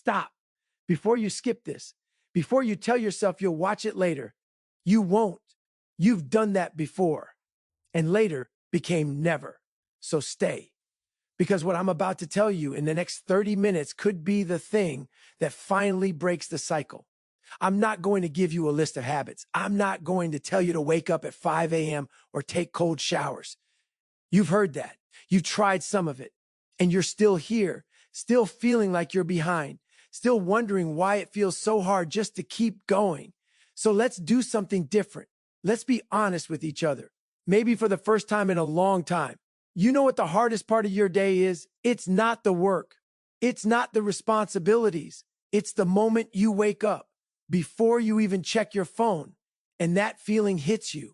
stop. Before you skip this, before you tell yourself you'll watch it later, you won't. You've done that before. And later became never. So stay. Because what I'm about to tell you in the next 30 minutes could be the thing that finally breaks the cycle. I'm not going to give you a list of habits. I'm not going to tell you to wake up at 5 a.m. or take cold showers. You've heard that. You've tried some of it. And you're still here, still feeling like you're behind, still wondering why it feels so hard just to keep going. So let's do something different. Let's be honest with each other. Maybe for the first time in a long time. You know what the hardest part of your day is? It's not the work. It's not the responsibilities. It's the moment you wake up before you even check your phone and that feeling hits you.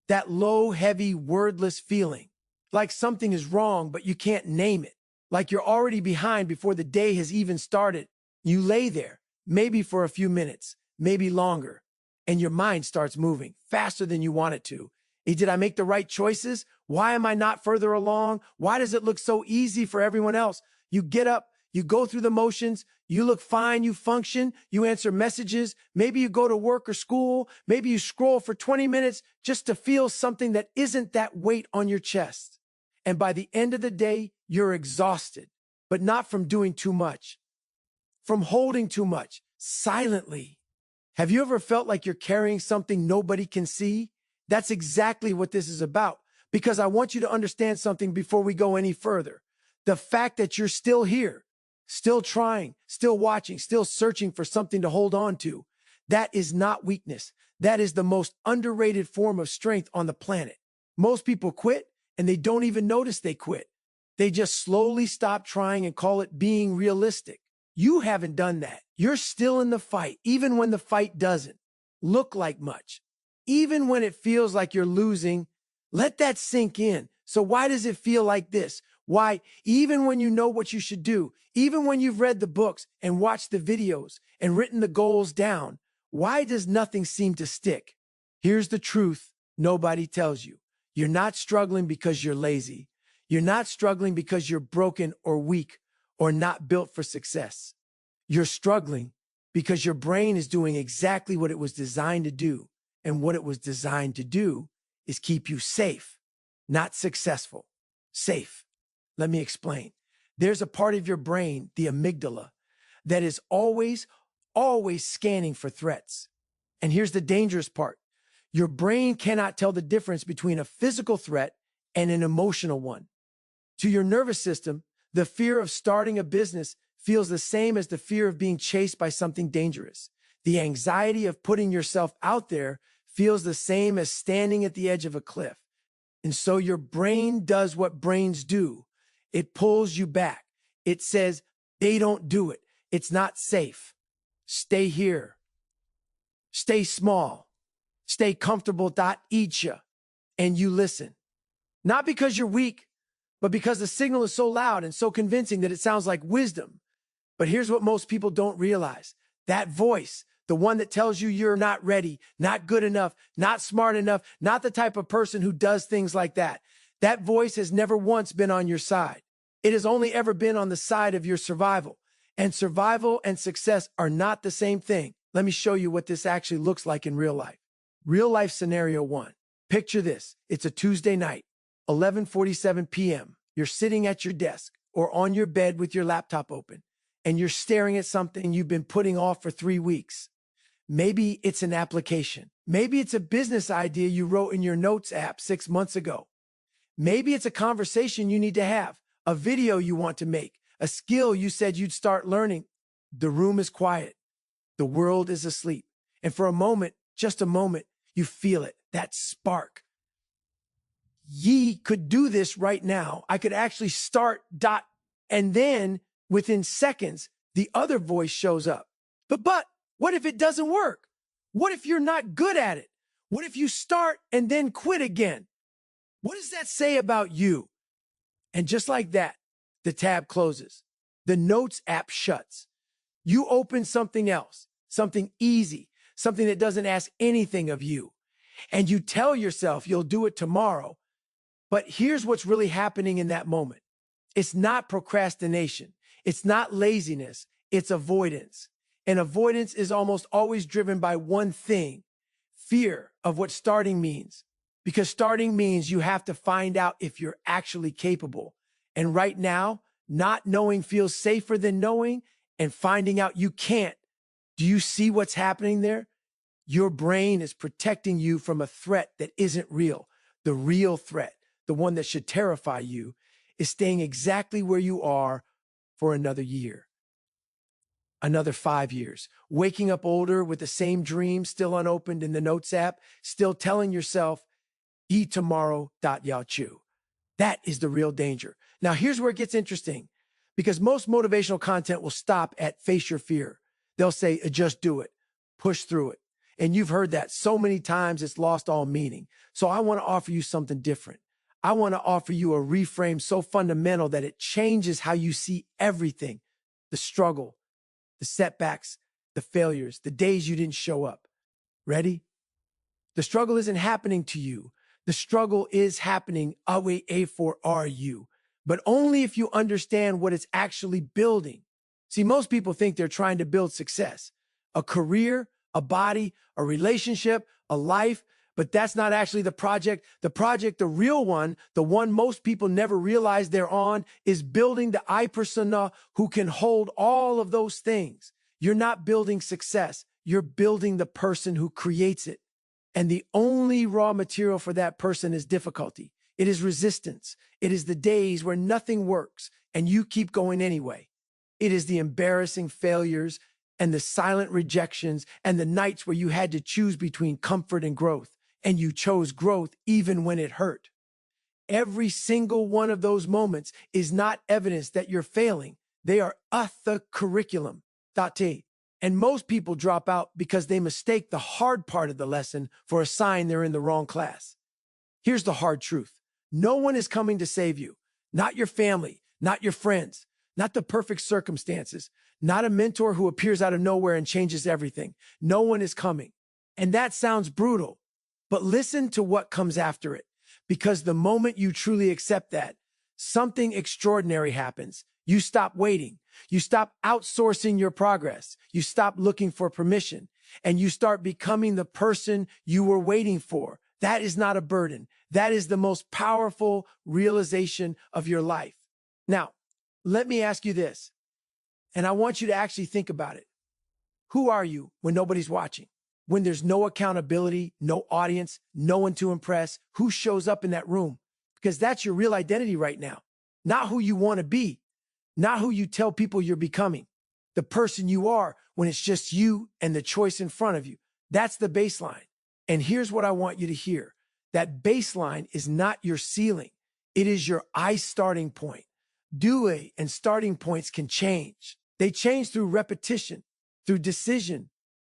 That low, heavy, wordless feeling. Like something is wrong, but you can't name it. Like you're already behind before the day has even started. You lay there, maybe for a few minutes, maybe longer, and your mind starts moving faster than you want it to. Hey, did I make the right choices? Why am I not further along? Why does it look so easy for everyone else? You get up, you go through the motions, you look fine, you function, you answer messages. Maybe you go to work or school. Maybe you scroll for 20 minutes just to feel something that isn't that weight on your chest. And by the end of the day, you're exhausted, but not from doing too much, from holding too much, silently. Have you ever felt like you're carrying something nobody can see? That's exactly what this is about, because I want you to understand something before we go any further. The fact that you're still here, still trying, still watching, still searching for something to hold on to, that is not weakness. That is the most underrated form of strength on the planet. Most people quit and they don't even notice they quit. They just slowly stop trying and call it being realistic. You haven't done that. You're still in the fight, even when the fight doesn't look like much. Even when it feels like you're losing, let that sink in. So why does it feel like this? Why, even when you know what you should do, even when you've read the books and watched the videos and written the goals down, why does nothing seem to stick? Here's the truth nobody tells you. You're not struggling because you're lazy. You're not struggling because you're broken or weak or not built for success. You're struggling because your brain is doing exactly what it was designed to do. And what it was designed to do is keep you safe, not successful. Safe. Let me explain. There's a part of your brain, the amygdala, that is always scanning for threats. And here's the dangerous part. Your brain cannot tell the difference between a physical threat and an emotional one. To your nervous system, the fear of starting a business feels the same as the fear of being chased by something dangerous. The anxiety of putting yourself out there feels the same as standing at the edge of a cliff. And so your brain does what brains do. It pulls you back. It says, they don't do it. It's not safe. Stay here. Stay small. Stay comfortable. Eat ya. And you listen. Not because you're weak, but because the signal is so loud and so convincing that it sounds like wisdom. But here's what most people don't realize. That voice, the one that tells you you're not ready, not good enough, not smart enough, not the type of person who does things like that. That voice has never once been on your side. It has only ever been on the side of your survival. And survival and success are not the same thing. Let me show you what this actually looks like in real life. Real life scenario 1. Picture this. It's a Tuesday night, 11:47 p.m. You're sitting at your desk or on your bed with your laptop open, and you're staring at something you've been putting off for 3 weeks. Maybe it's an application. Maybe it's a business idea you wrote in your notes app 6 months ago. Maybe it's a conversation you need to have, a video you want to make, a skill you said you'd start learning. The room is quiet. The world is asleep. And for a moment, just a moment, you feel it, that spark. Ye could do this right now. I could actually start. And then within seconds, the other voice shows up. But what if it doesn't work? What if you're not good at it? What if you start and then quit again? What does that say about you? And just like that, the tab closes. The Notes app shuts. You open something else, something easy, something that doesn't ask anything of you. And you tell yourself you'll do it tomorrow. But here's what's really happening in that moment. It's not procrastination. It's not laziness. It's avoidance. And avoidance is almost always driven by one thing: fear of what starting means. Because starting means you have to find out if you're actually capable. And right now, not knowing feels safer than knowing, and finding out you can't. Do you see what's happening there? Your brain is protecting you from a threat that isn't real. The real threat, the one that should terrify you, is staying exactly where you are for another year, another 5 years, waking up older with the same dream still unopened in the Notes app, still telling yourself, eat tomorrow, Yao Chu. That is the real danger. Now, here's where it gets interesting, because most motivational content will stop at face your fear. They'll say, just do it, push through it. And you've heard that so many times it's lost all meaning. So I want to offer you something different. I want to offer you a reframe so fundamental that it changes how you see everything: the struggle, the setbacks, the failures, the days you didn't show up. Ready? The struggle isn't happening to you. The struggle is happening for you, but only if you understand what it's actually building. See, most people think they're trying to build success, a career, a body, a relationship, a life, but that's not actually the project. The real one, the one most people never realize they're on, is building the I persona who can hold all of those things. You're not building success. You're building the person who creates it. And the only raw material for that person is difficulty. It is resistance. It is the days where nothing works and you keep going anyway. It is the embarrassing failures and the silent rejections and the nights where you had to choose between comfort and growth, and you chose growth even when it hurt. Every single one of those moments is not evidence that you're failing. They are the curriculum. And most people drop out because they mistake the hard part of the lesson for a sign they're in the wrong class. Here's the hard truth. No one is coming to save you. Not your family, not your friends, not the perfect circumstances, not a mentor who appears out of nowhere and changes everything. No one is coming. And that sounds brutal, but listen to what comes after it. Because the moment you truly accept that, something extraordinary happens. You stop waiting. You stop outsourcing your progress. You stop looking for permission, and you start becoming the person you were waiting for. That is not a burden. That is the most powerful realization of your life. Now, let me ask you this, and I want you to actually think about it. Who are you when nobody's watching? When there's no accountability, no audience, no one to impress? Who shows up in that room? Because that's your real identity right now. Not who you want to be. Not who you tell people you're becoming. The person you are when it's just you and the choice in front of you. That's the baseline. And here's what I want you to hear. That baseline is not your ceiling. It is your starting point. Due and starting points can change. They change through repetition, through decision,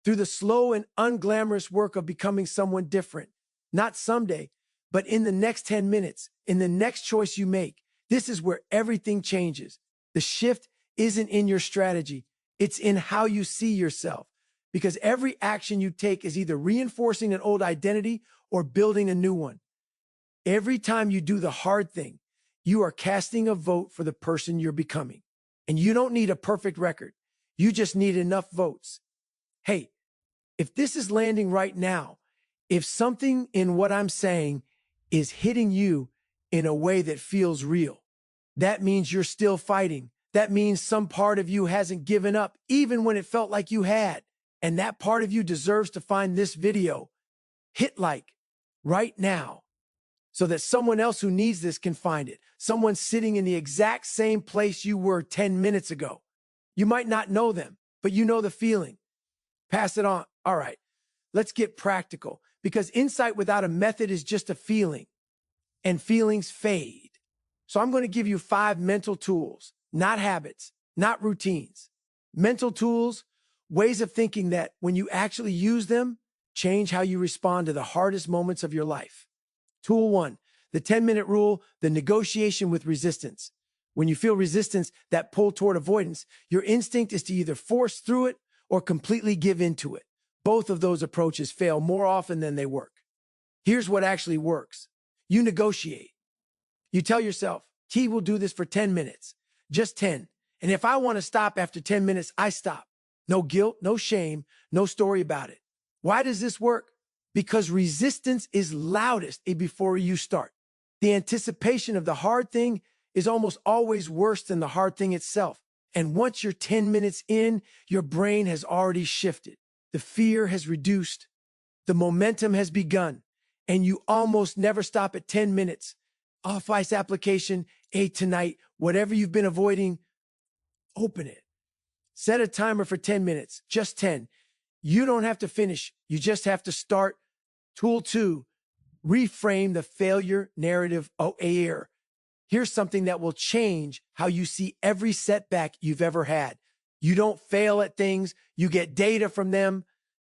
through the slow and unglamorous work of becoming someone different. Not someday, but in the next 10 minutes, in the next choice you make. This is where everything changes. The shift isn't in your strategy. It's in how you see yourself. Because every action you take is either reinforcing an old identity or building a new one. Every time you do the hard thing, you are casting a vote for the person you're becoming. And you don't need a perfect record. You just need enough votes. Hey, if this is landing right now, if something in what I'm saying is hitting you in a way that feels real, that means you're still fighting. That means some part of you hasn't given up, even when it felt like you had. And that part of you deserves to find this video. Hit like right now so that someone else who needs this can find it. Someone sitting in the exact same place you were 10 minutes ago. You might not know them, but you know the feeling. Pass it on. All right, let's get practical, because insight without a method is just a feeling, and feelings fade. So I'm going to give you 5 mental tools, not habits, not routines. Mental tools, ways of thinking that when you actually use them, change how you respond to the hardest moments of your life. Tool 1, the 10-minute rule, the negotiation with resistance. When you feel resistance, that pull toward avoidance, your instinct is to either force through it or completely give into it. Both of those approaches fail more often than they work. Here's what actually works. You negotiate. You tell yourself, T will do this for 10 minutes, just 10. And if I want to stop after 10 minutes, I stop. No guilt, no shame, no story about it. Why does this work? Because resistance is loudest before you start. The anticipation of the hard thing is almost always worse than the hard thing itself. And once you're 10 minutes in, your brain has already shifted. The fear has reduced. The momentum has begun. And you almost never stop at 10 minutes. Off ice application, 8 tonight, whatever you've been avoiding, open it. Set a timer for 10 minutes, just 10. You don't have to finish. You just have to start. Tool 2, reframe the failure narrative air. Here's something that will change how you see every setback you've ever had. You don't fail at things. You get data from them.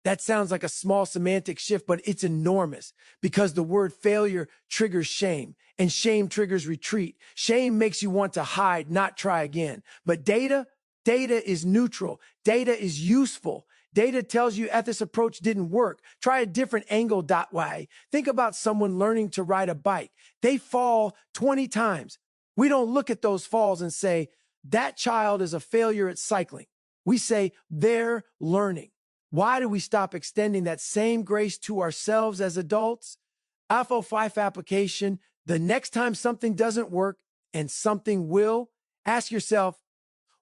That sounds like a small semantic shift, but it's enormous because the word failure triggers shame, and shame triggers retreat. Shame makes you want to hide, not try again. But data is neutral. Data is useful. Data tells you this approach didn't work. Try a different angle. Why? Think about someone learning to ride a bike. They fall 20 times. We don't look at those falls and say, that child is a failure at cycling. We say, they're learning. Why do we stop extending that same grace to ourselves as adults? Alpha 5 application, the next time something doesn't work and something will, ask yourself,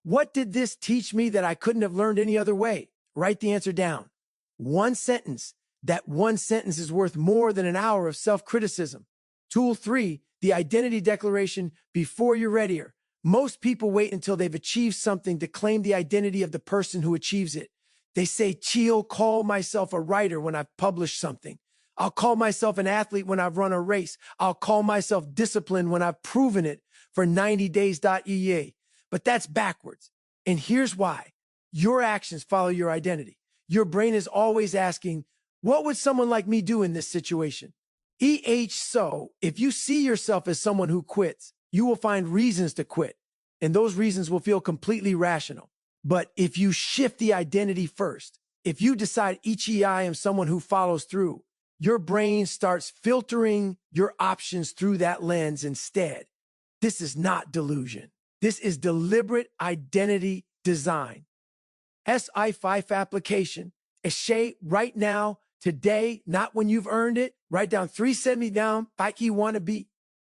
what did this teach me that I couldn't have learned any other way? Write the answer down. One sentence. That one sentence is worth more than an hour of self-criticism. Tool 3, the identity declaration before you're readier. Most people wait until they've achieved something to claim the identity of the person who achieves it. They say, I'll call myself a writer when I've published something. I'll call myself an athlete when I've run a race. I'll call myself disciplined when I've proven it for 90 days.ea. But that's backwards. And here's why. Your actions follow your identity. Your brain is always asking, what would someone like me do in this situation? So, if you see yourself as someone who quits, you will find reasons to quit. And those reasons will feel completely rational. But if you shift the identity first, if you decide I am someone who follows through, your brain starts filtering your options through that lens instead. This is not delusion. This is deliberate identity design. SI5 application. Eshe right now, today, not when you've earned it. Write down 370 down, like you want to be.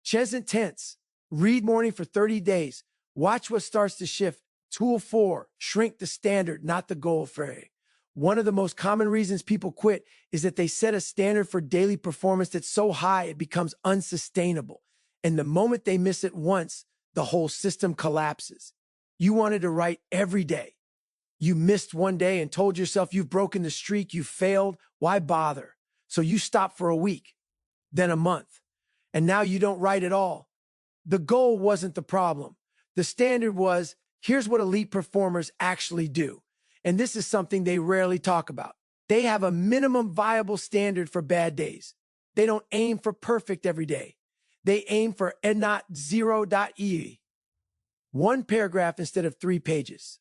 Present tense. Read morning for 30 days. Watch what starts to shift. Tool 4, shrink the standard, not the goal. One of the most common reasons people quit is that they set a standard for daily performance that's so high it becomes unsustainable. And the moment they miss it once, the whole system collapses. You wanted to write every day. You missed one day and told yourself you've broken the streak, you failed. Why bother? So you stopped for a week, then a month, and now you don't write at all. The goal wasn't the problem. The standard was, here's what elite performers actually do. And this is something they rarely talk about. They have a minimum viable standard for bad days. They don't aim for perfect every day. They aim for not0.e. One paragraph instead of 3 pages.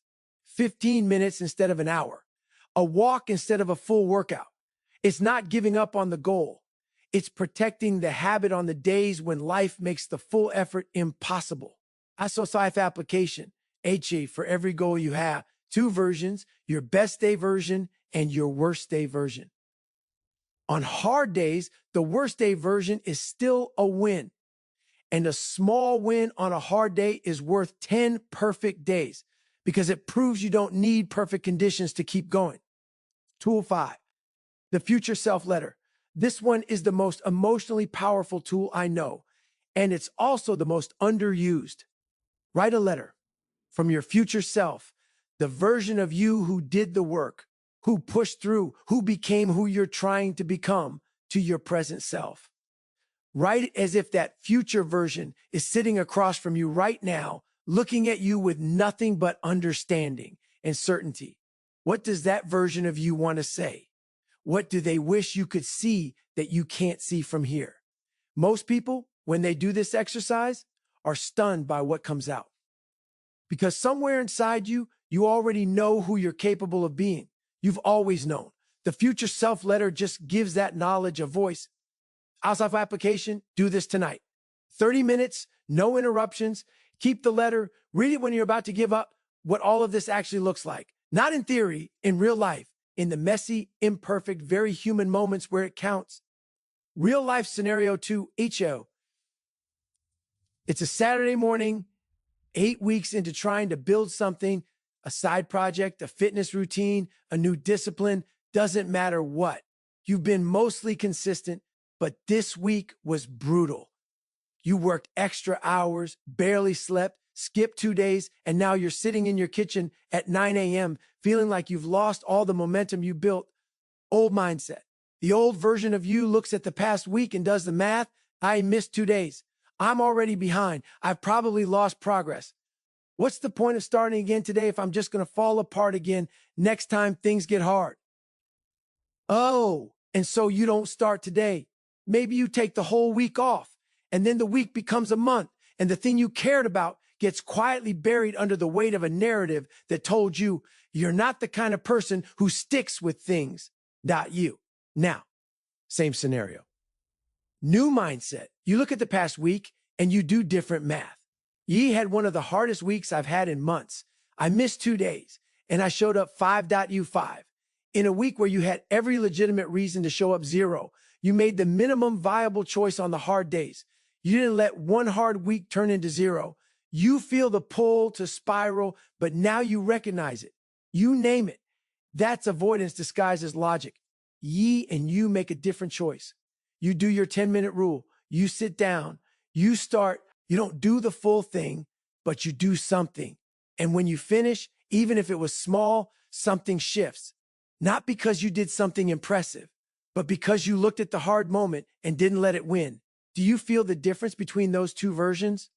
15 minutes instead of an hour. A walk instead of a full workout. It's not giving up on the goal. It's protecting the habit on the days when life makes the full effort impossible. ISO5 application. HE for every goal you have. 2 versions, your best day version and your worst day version. On hard days, the worst day version is still a win. And a small win on a hard day is worth 10 perfect days because it proves you don't need perfect conditions to keep going. Tool 5, the future self letter. This one is the most emotionally powerful tool I know, and it's also the most underused. Write a letter from your future self, the version of you who did the work, who pushed through, who became who you're trying to become, to your present self. Write it as if that future version is sitting across from you right now, looking at you with nothing but understanding and certainty. What does that version of you want to say? What do they wish you could see that you can't see from here? Most people, when they do this exercise, are stunned by what comes out. Because somewhere inside you, you already know who you're capable of being. You've always known. The future self letter just gives that knowledge a voice. Outside application, do this tonight. 30 minutes, no interruptions. Keep the letter. Read it when you're about to give up. what all of this actually looks like. Not in theory, in real life, in the messy, imperfect, very human moments where it counts. Real life scenario 2, HO. It's a Saturday morning, 8 weeks into trying to build something, a side project, a fitness routine, a new discipline, doesn't matter what. You've been mostly consistent, but this week was brutal. You worked extra hours, barely slept, skipped 2 days, and now you're sitting in your kitchen at 9 a.m. feeling like you've lost all the momentum you built. Old mindset. The old version of you looks at the past week and does the math. I missed 2 days. I'm already behind. I've probably lost progress. What's the point of starting again today if I'm just going to fall apart again next time things get hard? Oh, and so you don't start today. Maybe you take the whole week off, and then the week becomes a month, and the thing you cared about gets quietly buried under the weight of a narrative that told you you're not the kind of person who sticks with things. Not you. Now, same scenario. New mindset. You look at the past week and you do different math. Ye had one of the hardest weeks I've had in months. I missed 2 days and I showed up 5.U5. In a week where you had every legitimate reason to show up 0, you made the minimum viable choice on the hard days. You didn't let one hard week turn into 0. You feel the pull to spiral, but now you recognize it. You name it. That's avoidance disguised as logic. Ye and you make a different choice. You do your 10-minute rule. You sit down. You start. You don't do the full thing, but you do something. And when you finish, even if it was small, something shifts. Not because you did something impressive, but because you looked at the hard moment and didn't let it win. Do you feel the difference between those two versions?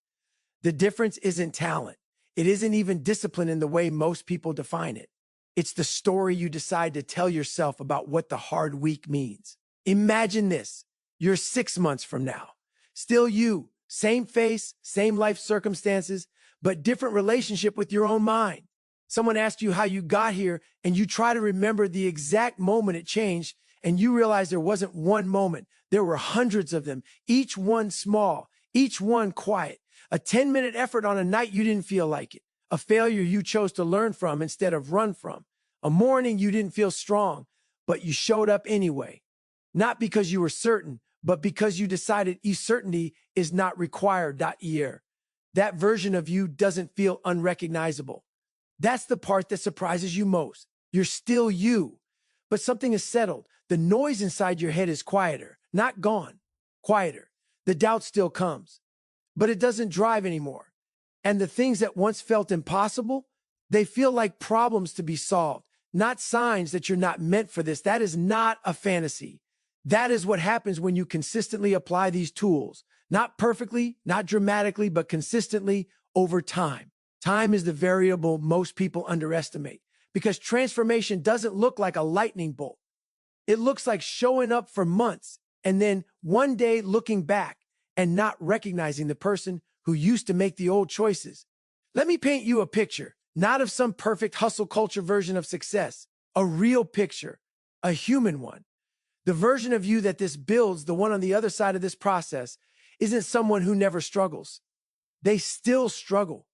The difference isn't talent. It isn't even discipline in the way most people define it. It's the story you decide to tell yourself about what the hard week means. Imagine this. You're 6 months from now. Still you, same face, same life circumstances, but different relationship with your own mind. Someone asks you how you got here and you try to remember the exact moment it changed and you realize there wasn't one moment. There were hundreds of them, each one small, each one quiet. A 10-minute effort on a night you didn't feel like it. A failure you chose to learn from instead of run from. A morning you didn't feel strong, but you showed up anyway. Not because you were certain, but because you decided certainty is not required. That version of you doesn't feel unrecognizable. That's the part that surprises you most. You're still you, but something is settled. The noise inside your head is quieter, not gone, quieter. The doubt still comes, but it doesn't drive anymore. And the things that once felt impossible, they feel like problems to be solved, not signs that you're not meant for this. That is not a fantasy. That is what happens when you consistently apply these tools, not perfectly, not dramatically, but consistently over time. Time is the variable most people underestimate because transformation doesn't look like a lightning bolt. It looks like showing up for months and then one day looking back and not recognizing the person who used to make the old choices. Let me paint you a picture, not of some perfect hustle culture version of success, a real picture, a human one. The version of you that this builds, the one on the other side of this process, isn't someone who never struggles. They still struggle,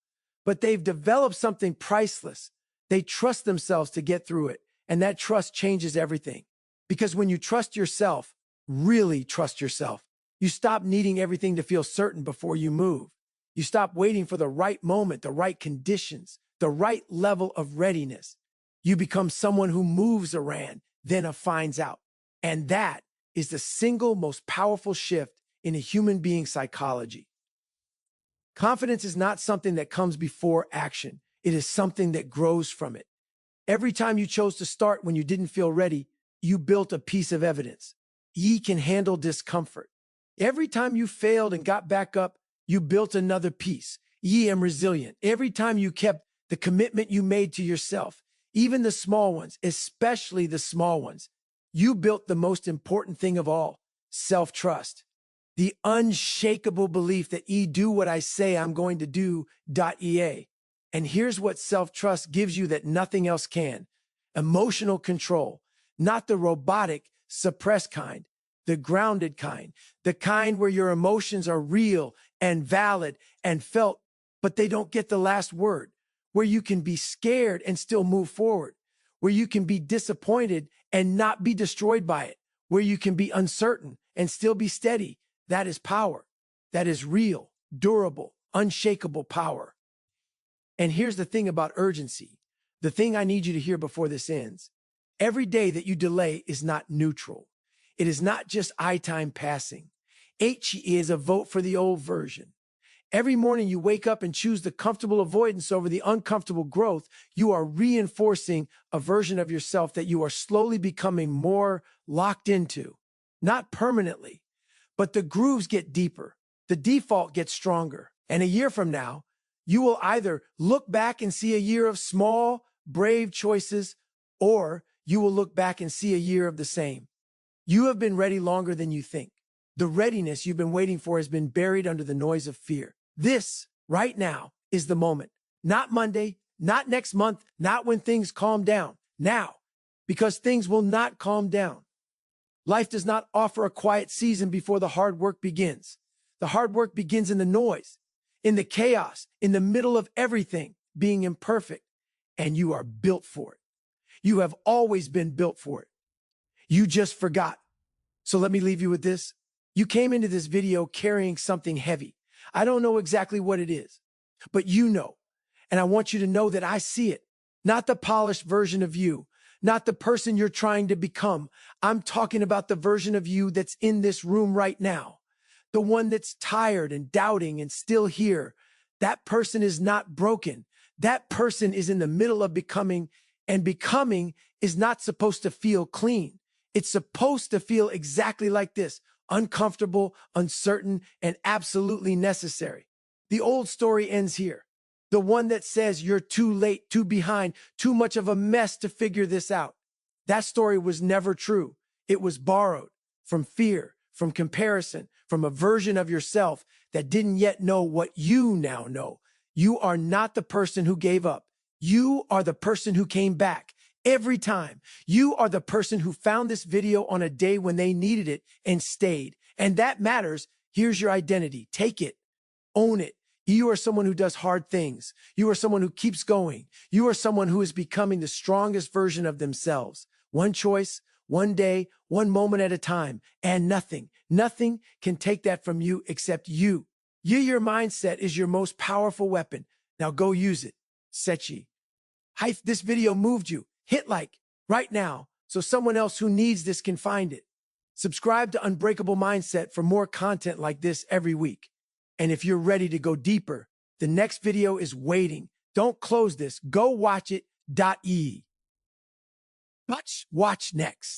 but they've developed something priceless. They trust themselves to get through it, and that trust changes everything. Because when you trust yourself, really trust yourself, you stop needing everything to feel certain before you move. You stop waiting for the right moment, the right conditions, the right level of readiness. You become someone who moves around, then finds out. And that is the single most powerful shift in a human being's psychology. Confidence is not something that comes before action. It is something that grows from it. Every time you chose to start when you didn't feel ready, you built a piece of evidence. Ye can handle discomfort. Every time you failed and got back up, you built another piece. Ye am resilient. Every time you kept the commitment you made to yourself, even the small ones, especially the small ones, you built the most important thing of all, self-trust. The unshakable belief that do what I say I'm going to do. And here's what self-trust gives you that nothing else can. Emotional control, not the robotic, suppressed kind, the grounded kind, the kind where your emotions are real and valid and felt, but they don't get the last word, where you can be scared and still move forward, where you can be disappointed and not be destroyed by it, where you can be uncertain and still be steady. That is power. That is real, durable, unshakable power. And here's the thing about urgency. The thing I need you to hear before this ends. Every day that you delay is not neutral. It is not just time passing. HE is a vote for the old version. Every morning you wake up and choose the comfortable avoidance over the uncomfortable growth, you are reinforcing a version of yourself that you are slowly becoming more locked into. Not permanently, but the grooves get deeper. The default gets stronger. And a year from now, you will either look back and see a year of small, brave choices, or you will look back and see a year of the same. You have been ready longer than you think. The readiness you've been waiting for has been buried under the noise of fear. This, right now, is the moment. Not Monday, not next month, not when things calm down. Now, because things will not calm down. Life does not offer a quiet season before the hard work begins. The hard work begins in the noise, in the chaos, in the middle of everything being imperfect, and you are built for it. You have always been built for it. You just forgot. So let me leave you with this. You came into this video carrying something heavy. I don't know exactly what it is, but you know, and I want you to know that I see it. Not the polished version of you, not the person you're trying to become. I'm talking about the version of you that's in this room right now, the one that's tired and doubting and still here. That person is not broken. That person is in the middle of becoming, and becoming is not supposed to feel clean. It's supposed to feel exactly like this: uncomfortable, uncertain, and absolutely necessary. The old story ends here. The one that says you're too late, too behind, too much of a mess to figure this out. That story was never true. It was borrowed from fear, from comparison, from a version of yourself that didn't yet know what you now know. You are not the person who gave up. You are the person who came back. Every time. You are the person who found this video on a day when they needed it and stayed. And that matters. Here's your identity. Take it. Own it. You are someone who does hard things. You are someone who keeps going. You are someone who is becoming the strongest version of themselves. One choice, one day, one moment at a time. And nothing can take that from you except you. Your mindset is your most powerful weapon. Now go use it. Sechi. If this video moved you, hit like right now so someone else who needs this can find it. Subscribe to Unbreakable Mindset for more content like this every week. And if you're ready to go deeper, the next video is waiting. Don't close this. Go watch it. Watch next.